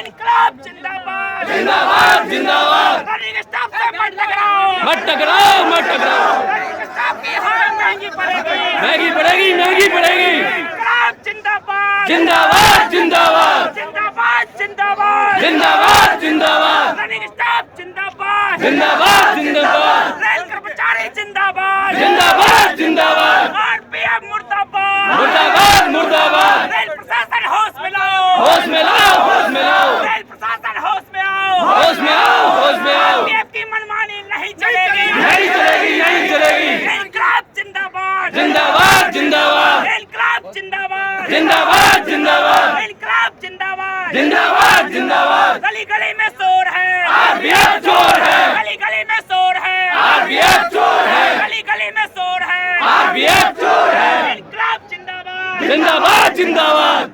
इनकलाब जिंदाबाद जिंदाबाद जिंदाबाद। रनिंग स्टाफ से मत टकराओ मत टकराओ मत टकराओ। रनिंग स्टाफ की हार महंगी पड़ेगी महंगी पड़ेगी महंगी पड़ेगी। इनकलाब जिंदाबाद जिंदाबाद जिंदाबाद जिंदाबाद जिंदाबाद जिंदाबाद जिंदाबाद रनिंग स्टाफ जिंदाबाद जिंदाबाद जिंदाबाद रेल कर्मचारी जिंदाबाद जिंदाबाद जिंदाबाद। आरपीएफ मुर्दाबाद मुर्दाबाद मुर्दाबाद। रेल प्रशासन होश में लाओ होश में लाओ होश में लाओ। रेल प्रशासन होश में आओ होश में आओ होश में आओ। आरपीएफ की मनमानी नहीं चलेगी नहीं चलेगी नहीं चलेगी। इनकलाब जिंदाबाद जिंदाबाद जिंदाबाद इनकलाब जिंदाबाद जिंदाबाद जिंदाबाद इनकलाब जिंदाबाद जिंदाबाद जिंदाबाद। गली गली में शोर है आरपीएफ चोर है गली गली में शोर है आरपीएफ चोर है गली गली में शोर है आरपीएफ चोर है। इनकलाब जिंदाबाद जिंदाबाद जिंदाबाद।